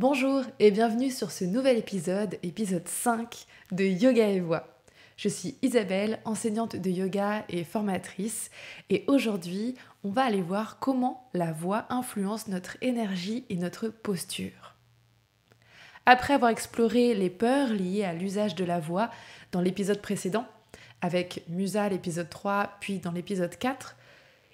Bonjour et bienvenue sur ce nouvel épisode, épisode 5 de Yoga et Voix. Je suis Isabelle, enseignante de yoga et formatrice, et aujourd'hui, on va aller voir comment la voix influence notre énergie et notre posture. Après avoir exploré les peurs liées à l'usage de la voix dans l'épisode précédent, avec Musa l'épisode 3, puis dans l'épisode 4,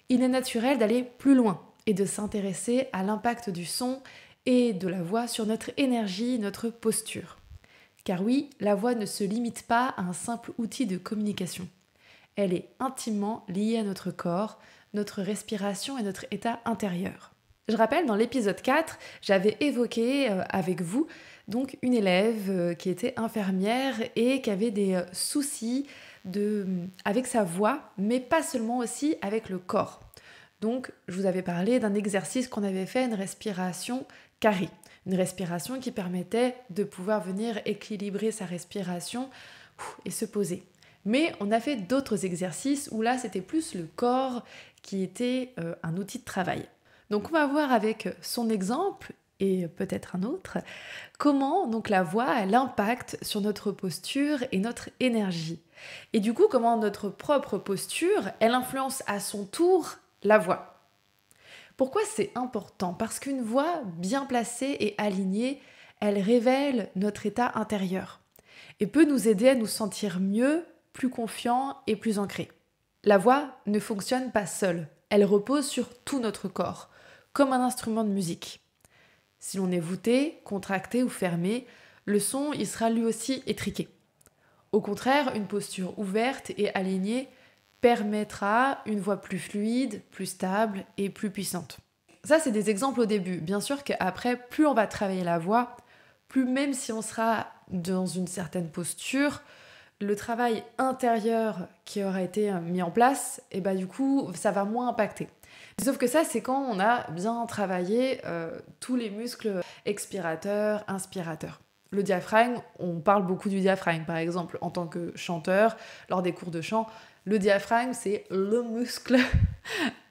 il est naturel d'aller plus loin et de s'intéresser à l'impact du son et de la voix sur notre énergie, notre posture. Car oui, la voix ne se limite pas à un simple outil de communication. Elle est intimement liée à notre corps, notre respiration et notre état intérieur. Je rappelle, dans l'épisode 4, j'avais évoqué avec vous donc une élève qui était infirmière et qui avait des soucis avec sa voix, mais pas seulement aussi avec le corps. Donc, je vous avais parlé d'un exercice qu'on avait fait, une respiration carrée. Une respiration qui permettait de pouvoir venir équilibrer sa respiration et se poser. Mais on a fait d'autres exercices où là, c'était plus le corps qui était un outil de travail. Donc, on va voir avec son exemple et peut-être un autre, comment donc la voix elle impacte sur notre posture et notre énergie. Et du coup, comment notre propre posture, elle influence à son tour la voix. Pourquoi c'est important ? Parce qu'une voix bien placée et alignée, elle révèle notre état intérieur et peut nous aider à nous sentir mieux, plus confiants et plus ancrés. La voix ne fonctionne pas seule, elle repose sur tout notre corps, comme un instrument de musique. Si l'on est voûté, contracté ou fermé, le son il sera lui aussi étriqué. Au contraire, une posture ouverte et alignée permettra une voix plus fluide, plus stable et plus puissante. Ça, c'est des exemples au début. Bien sûr qu'après, plus on va travailler la voix, plus même si on sera dans une certaine posture, le travail intérieur qui aura été mis en place, et du coup, ça va moins impacter. Sauf que ça, c'est quand on a bien travaillé tous les muscles expirateurs, inspirateurs. Le diaphragme, on parle beaucoup du diaphragme, par exemple, en tant que chanteur, lors des cours de chant. Le diaphragme, c'est le muscle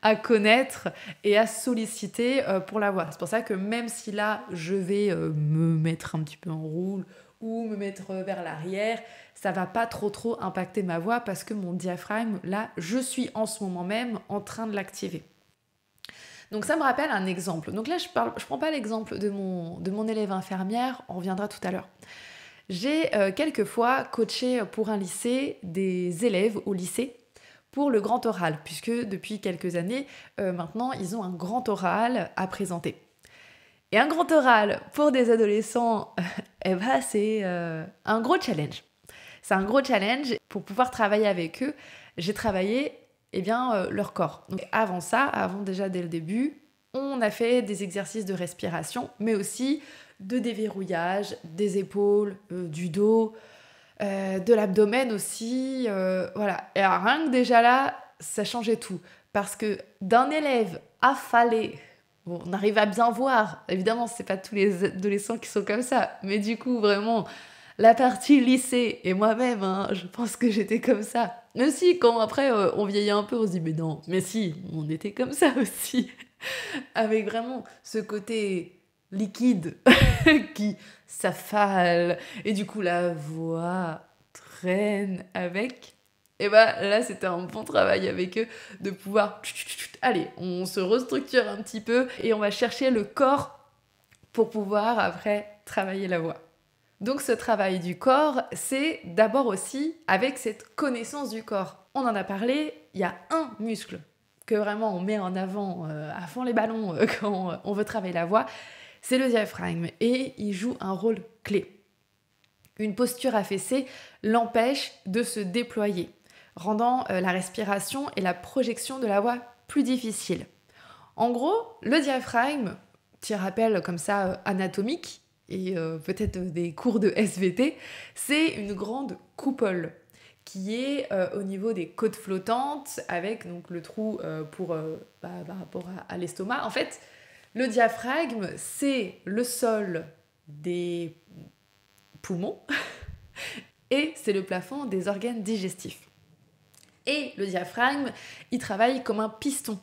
à connaître et à solliciter pour la voix. C'est pour ça que même si là, je vais me mettre un petit peu en roule ou me mettre vers l'arrière, ça va pas trop impacter ma voix parce que mon diaphragme, là, je suis en ce moment même en train de l'activer. Donc ça me rappelle un exemple. Donc là, je prends pas l'exemple de mon élève infirmière, on reviendra tout à l'heure. J'ai quelquefois coaché pour un lycée des élèves au lycée pour le grand oral, puisque depuis quelques années, maintenant, ils ont un grand oral à présenter. Et un grand oral pour des adolescents, c'est un gros challenge. C'est un gros challenge. Pour pouvoir travailler avec eux, j'ai travaillé leur corps. Donc avant ça, déjà dès le début, on a fait des exercices de respiration, mais aussi de déverrouillage des épaules, du dos, de l'abdomen aussi. Voilà. Et alors, rien que déjà là, ça changeait tout. Parce que d'un élève affalé, bon, on arrive à bien voir, évidemment, c'est pas tous les adolescents qui sont comme ça, mais du coup, vraiment, la partie lycée et moi-même, je pense que j'étais comme ça. Mais si, quand après on vieillit un peu, on se dit mais non, mais si, on était comme ça aussi. Avec vraiment ce côté liquide qui s'affale et du coup la voix traîne avec. Et là c'était un bon travail avec eux de pouvoir allez, on se restructure un petit peu et on va chercher le corps pour pouvoir après travailler la voix. Donc ce travail du corps, c'est d'abord aussi avec cette connaissance du corps. On en a parlé, il y a un muscle que vraiment on met en avant à fond les ballons quand on veut travailler la voix, c'est le diaphragme et il joue un rôle clé. Une posture affaissée l'empêche de se déployer, rendant la respiration et la projection de la voix plus difficiles. En gros, le diaphragme, petit rappel comme ça anatomique, et peut-être des cours de SVT, c'est une grande coupole qui est au niveau des côtes flottantes avec donc, le trou par rapport à l'estomac. En fait, le diaphragme, c'est le sol des poumons et c'est le plafond des organes digestifs. Et le diaphragme, il travaille comme un piston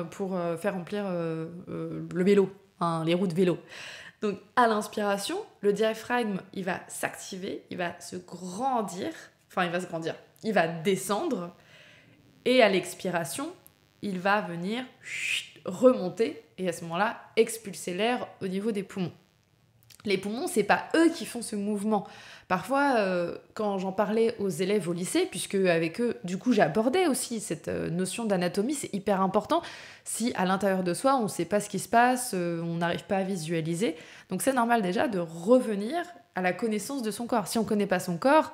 pour faire remplir le vélo, les roues de vélo. Donc à l'inspiration, le diaphragme, il va s'activer, il va se grandir, il va descendre, et à l'expiration, il va venir remonter, et à ce moment-là, expulser l'air au niveau des poumons. Les poumons, c'est pas eux qui font ce mouvement. Parfois, quand j'en parlais aux élèves au lycée, puisque avec eux, du coup, j'abordais aussi cette notion d'anatomie, c'est hyper important. Si à l'intérieur de soi, on ne sait pas ce qui se passe, on n'arrive pas à visualiser. Donc c'est normal déjà de revenir à la connaissance de son corps. Si on ne connaît pas son corps,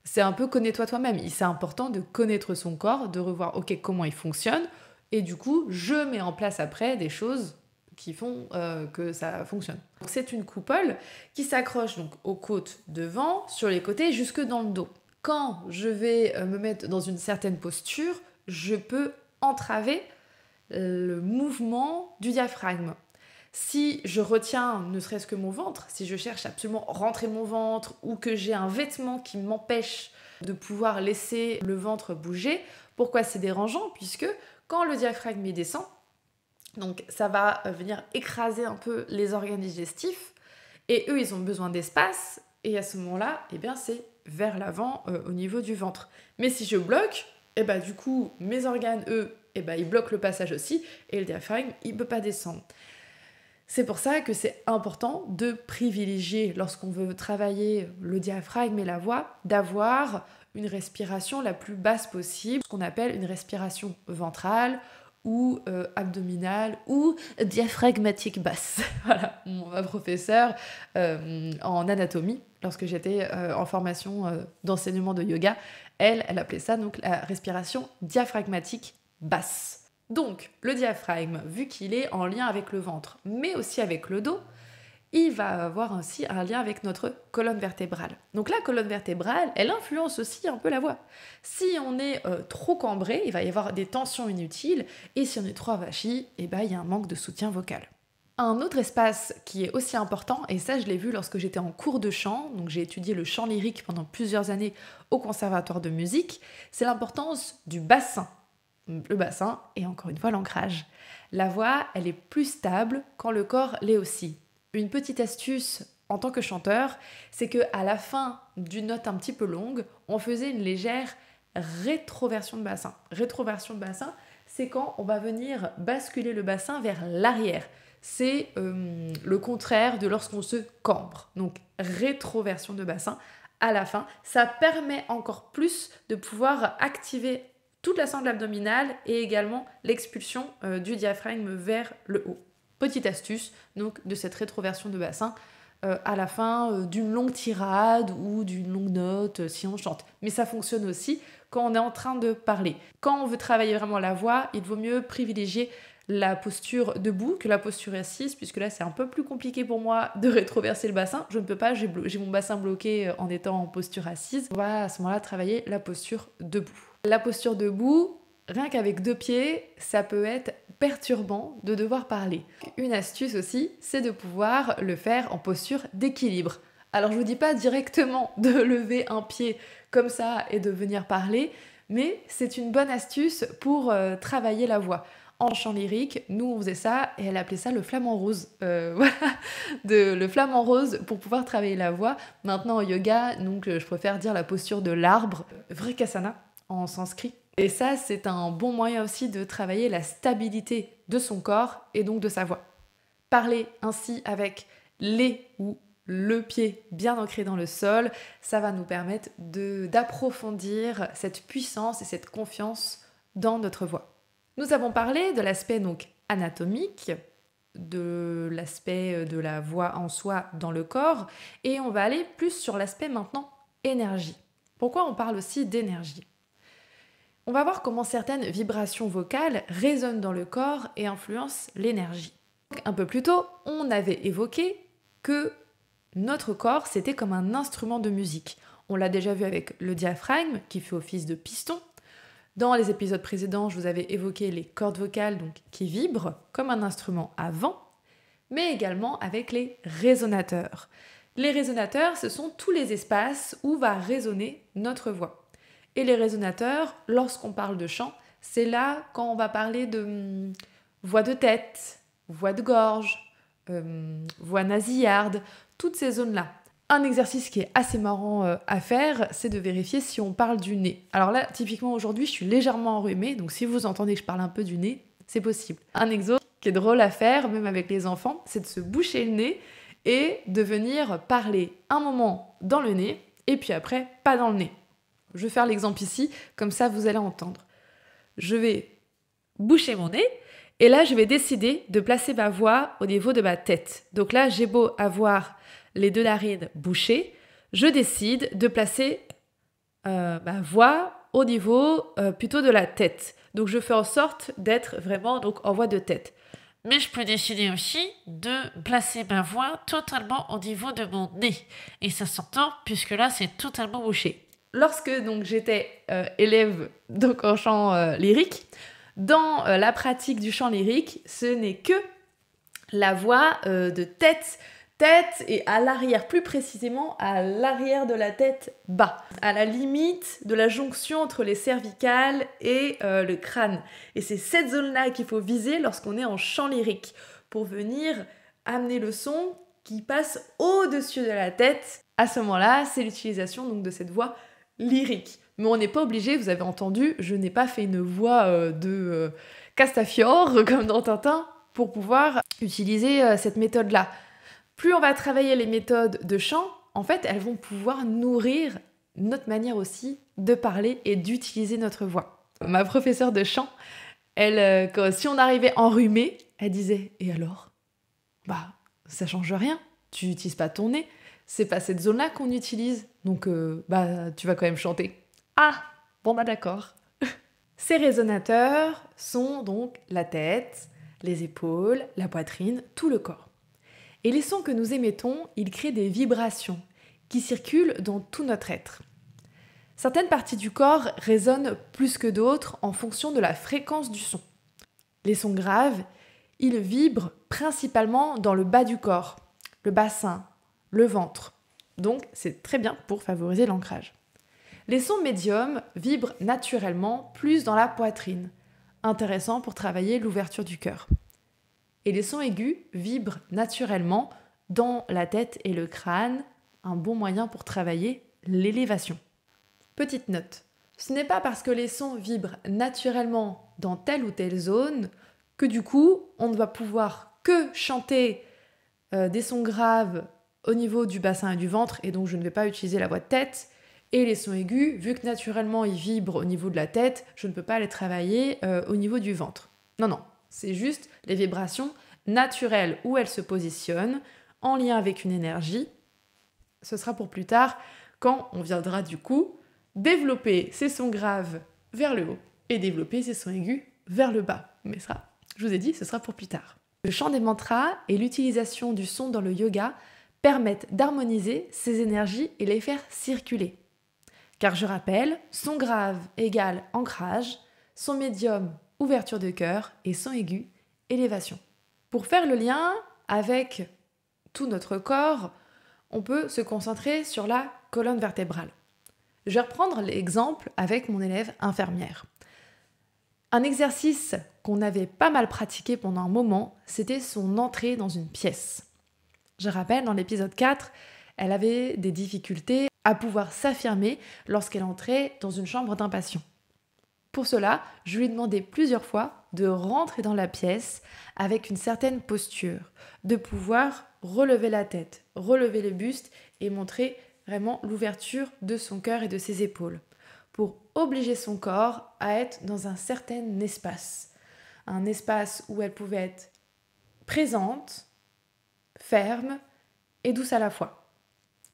c'est un peu connais-toi toi-même. C'est important de connaître son corps, de revoir comment il fonctionne. Et du coup, je mets en place après des choses qui font que ça fonctionne. Donc, c'est une coupole qui s'accroche donc aux côtes devant, sur les côtés, jusque dans le dos. Quand je vais me mettre dans une certaine posture, je peux entraver le mouvement du diaphragme. Si je retiens ne serait-ce que mon ventre, si je cherche absolument rentrer mon ventre ou que j'ai un vêtement qui m'empêche de pouvoir laisser le ventre bouger, pourquoi c'est dérangeant? Puisque quand le diaphragme y descend, donc ça va venir écraser un peu les organes digestifs et eux ils ont besoin d'espace et à ce moment-là, c'est vers l'avant au niveau du ventre. Mais si je bloque, du coup mes organes eux, ils bloquent le passage aussi et le diaphragme il peut pas descendre. C'est pour ça que c'est important de privilégier, lorsqu'on veut travailler le diaphragme et la voix, d'avoir une respiration la plus basse possible, ce qu'on appelle une respiration ventrale ou abdominale ou diaphragmatique basse. Voilà, ma professeure en anatomie, lorsque j'étais en formation d'enseignement de yoga, elle appelait ça donc la respiration diaphragmatique basse. Donc, le diaphragme, vu qu'il est en lien avec le ventre, mais aussi avec le dos, il va avoir aussi un lien avec notre colonne vertébrale. Donc la colonne vertébrale, elle influence aussi un peu la voix. Si on est trop cambré, il va y avoir des tensions inutiles, et si on est trop avachi, il y a un manque de soutien vocal. Un autre espace qui est aussi important, et ça je l'ai vu lorsque j'étais en cours de chant, donc j'ai étudié le chant lyrique pendant plusieurs années au conservatoire de musique, c'est l'importance du bassin. Le bassin et encore une fois l'ancrage. La voix, elle est plus stable quand le corps l'est aussi. Une petite astuce en tant que chanteur, c'est qu'à la fin d'une note un petit peu longue, on faisait une légère rétroversion de bassin. Rétroversion de bassin, c'est quand on va venir basculer le bassin vers l'arrière. C'est le contraire de lorsqu'on se cambre. Donc rétroversion de bassin à la fin, ça permet encore plus de pouvoir activer toute la sangle abdominale et également l'expulsion du diaphragme vers le haut. Petite astuce donc de cette rétroversion de bassin à la fin d'une longue tirade ou d'une longue note si on chante. Mais ça fonctionne aussi quand on est en train de parler. Quand on veut travailler vraiment la voix, il vaut mieux privilégier la posture debout que la posture assise, puisque là c'est un peu plus compliqué pour moi de rétroverser le bassin. Je ne peux pas, j'ai mon bassin bloqué en étant en posture assise. On va à ce moment-là travailler la posture debout. La posture debout, rien qu'avec 2 pieds, ça peut être perturbant de devoir parler. Une astuce aussi, c'est de pouvoir le faire en posture d'équilibre. Alors je vous dis pas directement de lever un pied comme ça et de venir parler, mais c'est une bonne astuce pour travailler la voix. En chant lyrique, nous on faisait ça et elle appelait ça le flamant rose. Le flamant rose pour pouvoir travailler la voix. Maintenant au yoga, donc je préfère dire la posture de l'arbre, vrikasana en sanskrit. Et ça, c'est un bon moyen aussi de travailler la stabilité de son corps et donc de sa voix. Parler ainsi avec les ou le pied bien ancré dans le sol, ça va nous permettre d'approfondir cette puissance et cette confiance dans notre voix. Nous avons parlé de l'aspect donc anatomique, de l'aspect de la voix en soi dans le corps, et on va aller plus sur l'aspect maintenant énergie. Pourquoi on parle aussi d'énergie ? On va voir comment certaines vibrations vocales résonnent dans le corps et influencent l'énergie. Un peu plus tôt, on avait évoqué que notre corps, c'était comme un instrument de musique. On l'a déjà vu avec le diaphragme, qui fait office de piston. Dans les épisodes précédents, je vous avais évoqué les cordes vocales donc, qui vibrent comme un instrument à vent, mais également avec les résonateurs. Les résonateurs, ce sont tous les espaces où va résonner notre voix. Et les résonateurs, lorsqu'on parle de chant, c'est là quand on va parler de voix de tête, voix de gorge, voix nasillarde, toutes ces zones-là. Un exercice qui est assez marrant à faire, c'est de vérifier si on parle du nez. Alors là, typiquement aujourd'hui, je suis légèrement enrhumée, donc si vous entendez que je parle un peu du nez, c'est possible. Un exo qui est drôle à faire, même avec les enfants, c'est de se boucher le nez et de venir parler un moment dans le nez, et puis après, pas dans le nez. Je vais faire l'exemple ici, comme ça vous allez entendre. Je vais boucher mon nez, et là je vais décider de placer ma voix au niveau de ma tête. Donc là, j'ai beau avoir les deux narines bouchées, je décide de placer ma voix au niveau plutôt de la tête. Donc je fais en sorte d'être vraiment donc, en voix de tête. Mais je peux décider aussi de placer ma voix totalement au niveau de mon nez. Et ça s'entend puisque là, c'est totalement bouché. Lorsque donc j'étais élève donc en chant lyrique, dans la pratique du chant lyrique, ce n'est que la voix de tête et à l'arrière, plus précisément à l'arrière de la tête bas, à la limite de la jonction entre les cervicales et le crâne. Et c'est cette zone-là qu'il faut viser lorsqu'on est en chant lyrique, pour venir amener le son qui passe au-dessus de la tête. À ce moment-là, c'est l'utilisation donc de cette voix lyrique. Mais on n'est pas obligé, vous avez entendu, je n'ai pas fait une voix de Castafiore comme dans Tintin pour pouvoir utiliser cette méthode-là. Plus on va travailler les méthodes de chant, en fait, elles vont pouvoir nourrir notre manière aussi de parler et d'utiliser notre voix. Ma professeure de chant, elle, si on arrivait enrhumé, elle disait « Et alors ? Bah, ça change rien, tu n'utilises pas ton nez, c'est pas cette zone-là qu'on utilise, donc tu vas quand même chanter. » Ah, bon bah d'accord. Ces résonateurs sont donc la tête, les épaules, la poitrine, tout le corps. Et les sons que nous émettons, ils créent des vibrations qui circulent dans tout notre être. Certaines parties du corps résonnent plus que d'autres en fonction de la fréquence du son. Les sons graves, ils vibrent principalement dans le bas du corps, le bassin, le ventre. Donc c'est très bien pour favoriser l'ancrage. Les sons médiums vibrent naturellement plus dans la poitrine, intéressant pour travailler l'ouverture du cœur. Et les sons aigus vibrent naturellement dans la tête et le crâne, un bon moyen pour travailler l'élévation. Petite note, ce n'est pas parce que les sons vibrent naturellement dans telle ou telle zone que du coup on ne va pouvoir que chanter des sons graves au niveau du bassin et du ventre, et donc je ne vais pas utiliser la voix de tête, et les sons aigus, vu que naturellement ils vibrent au niveau de la tête, je ne peux pas les travailler au niveau du ventre. Non, c'est juste les vibrations naturelles où elles se positionnent, en lien avec une énergie. Ce sera pour plus tard, quand on viendra du coup développer ces sons graves vers le haut et développer ces sons aigus vers le bas. Mais ça, je vous ai dit, ce sera pour plus tard. Le chant des mantras et l'utilisation du son dans le yoga permettent d'harmoniser ces énergies et les faire circuler. Car je rappelle, son grave égale ancrage, son médium ouverture de cœur et son aigu élévation. Pour faire le lien avec tout notre corps, on peut se concentrer sur la colonne vertébrale. Je vais reprendre l'exemple avec mon élève infirmière. Un exercice qu'on avait pas mal pratiqué pendant un moment, c'était son entrée dans une pièce. Je rappelle, dans l'épisode 4, elle avait des difficultés à pouvoir s'affirmer lorsqu'elle entrait dans une chambre d'un patient. Pour cela, je lui ai demandé plusieurs fois de rentrer dans la pièce avec une certaine posture, de pouvoir relever la tête, relever le buste et montrer vraiment l'ouverture de son cœur et de ses épaules, pour obliger son corps à être dans un certain espace. Un espace où elle pouvait être présente, ferme et douce à la fois.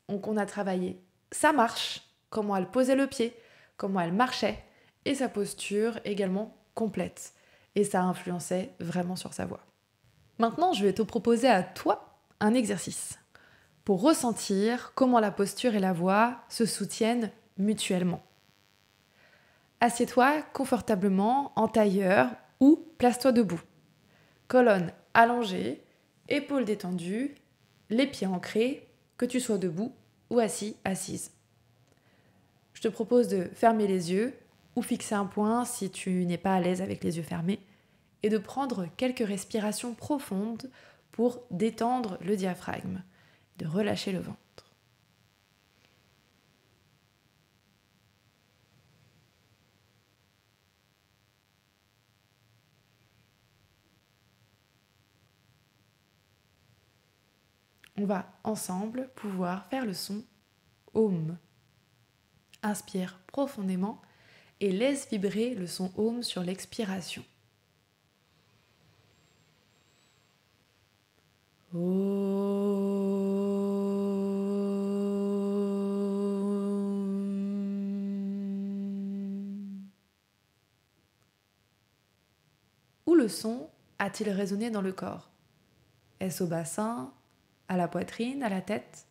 Donc on a travaillé sa marche, comment elle posait le pied, comment elle marchait, et sa posture également complète. Et ça influençait vraiment sur sa voix. Maintenant, je vais te proposer à toi un exercice pour ressentir comment la posture et la voix se soutiennent mutuellement. Assieds-toi confortablement en tailleur ou place-toi debout. Colonne allongée, épaules détendues, les pieds ancrés, que tu sois debout ou assis, assise. Je te propose de fermer les yeux ou fixer un point si tu n'es pas à l'aise avec les yeux fermés et de prendre quelques respirations profondes pour détendre le diaphragme, de relâcher le ventre. On va ensemble pouvoir faire le son Om. Inspire profondément et laisse vibrer le son Om sur l'expiration. Où le son a-t-il résonné dans le corps? Est-ce au bassin, à la poitrine, à la tête?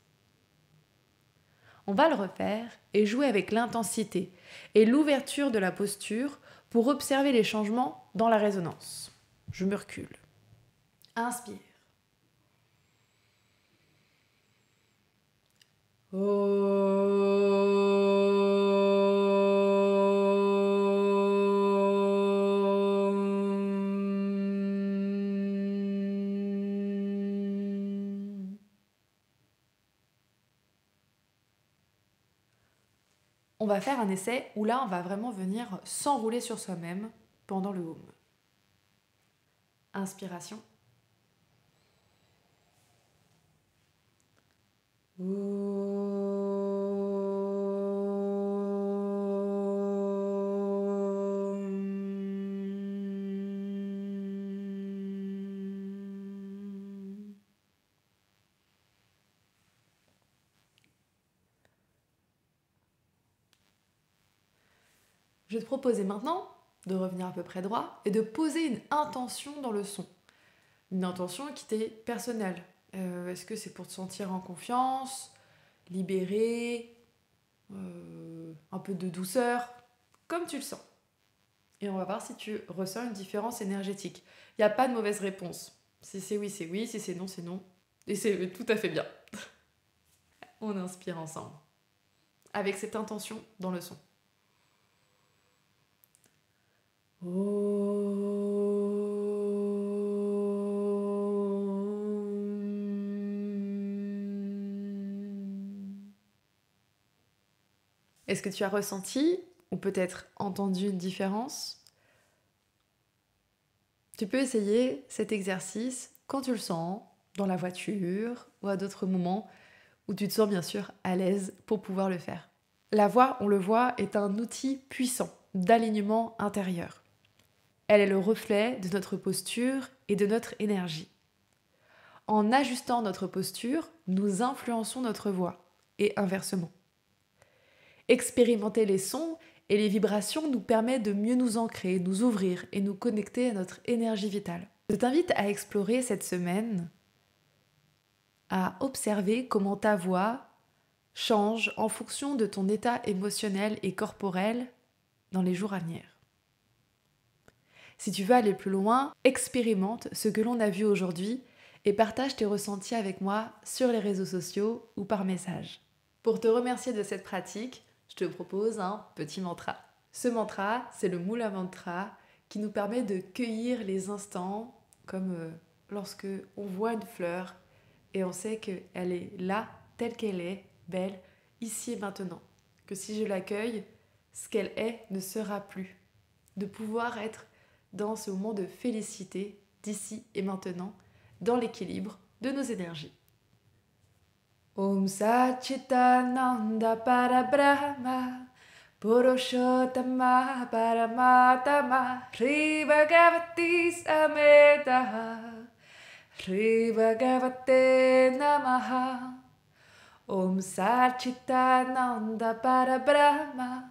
On va le refaire et jouer avec l'intensité et l'ouverture de la posture pour observer les changements dans la résonance. Je me recule. Inspire. On va faire un essai où là, on va vraiment venir s'enrouler sur soi-même pendant le Om. Inspiration. Je vais te proposer maintenant de revenir à peu près droit et de poser une intention dans le son. Une intention qui t'est personnelle. Est-ce que c'est pour te sentir en confiance, libéré, un peu de douceur, comme tu le sens. Et on va voir si tu ressens une différence énergétique. Il n'y a pas de mauvaise réponse. Si c'est oui, c'est oui. Si c'est non, c'est non. Et c'est tout à fait bien. On inspire ensemble. Avec cette intention dans le son. Est-ce que tu as ressenti ou peut-être entendu une différence? Tu peux essayer cet exercice quand tu le sens, dans la voiture ou à d'autres moments où tu te sens bien sûr à l'aise pour pouvoir le faire. La voix, on le voit, est un outil puissant d'alignement intérieur. Elle est le reflet de notre posture et de notre énergie. En ajustant notre posture, nous influençons notre voix et inversement. Expérimenter les sons et les vibrations nous permet de mieux nous ancrer, nous ouvrir et nous connecter à notre énergie vitale. Je t'invite à explorer cette semaine, à observer comment ta voix change en fonction de ton état émotionnel et corporel dans les jours à venir. Si tu veux aller plus loin, expérimente ce que l'on a vu aujourd'hui et partage tes ressentis avec moi sur les réseaux sociaux ou par message. Pour te remercier de cette pratique, je te propose un petit mantra. Ce mantra, c'est le Mula Mantra qui nous permet de cueillir les instants comme lorsque on voit une fleur et on sait qu'elle est là, telle qu'elle est, belle, ici et maintenant. Que si je l'accueille, ce qu'elle est ne sera plus. De pouvoir être dans ce moment de félicité d'ici et maintenant, dans l'équilibre de nos énergies. Om Satchitananda Parabrahma Purushottama Paramatama Shri Bhagavati Sametaha Shri Bhagavate Namaha Om Satchitananda Parabrahma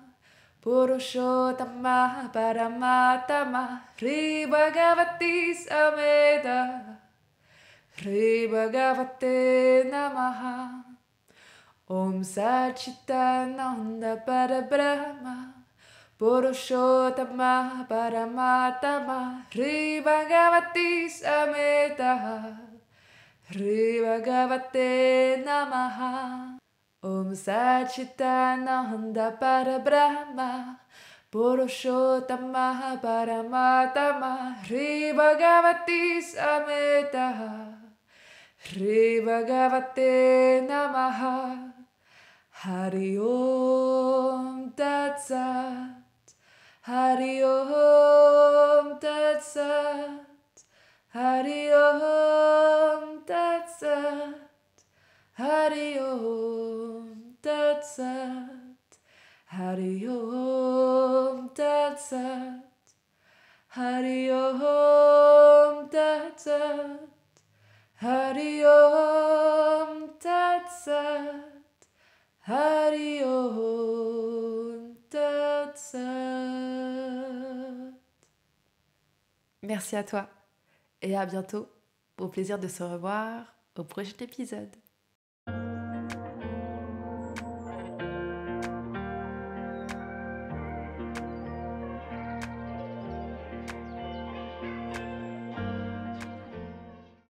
Purushottama Paramatama Shri Bhagavati Sametaha Shri Bhagavate Namaha Om Satchitananda Parabrahma Purushottama Paramatama Shri Bhagavati Sametaha Shri Bhagavate Namaha Om Satchitananda Parabrahma Purushottama Paramatama Shri Bhagavati Sametaha Shri Bhagavate Namaha. Hari Om Tat Sat. Hari Om Tat Sat. Hari Om Tat Sat. Hari Om Tat Sat. Hari Om Tat Sat. Hari Om Tat Sat. Hari Om Tat Sat. Hari Om Tat Sat. Merci à toi et à bientôt. Au plaisir de se revoir au prochain épisode.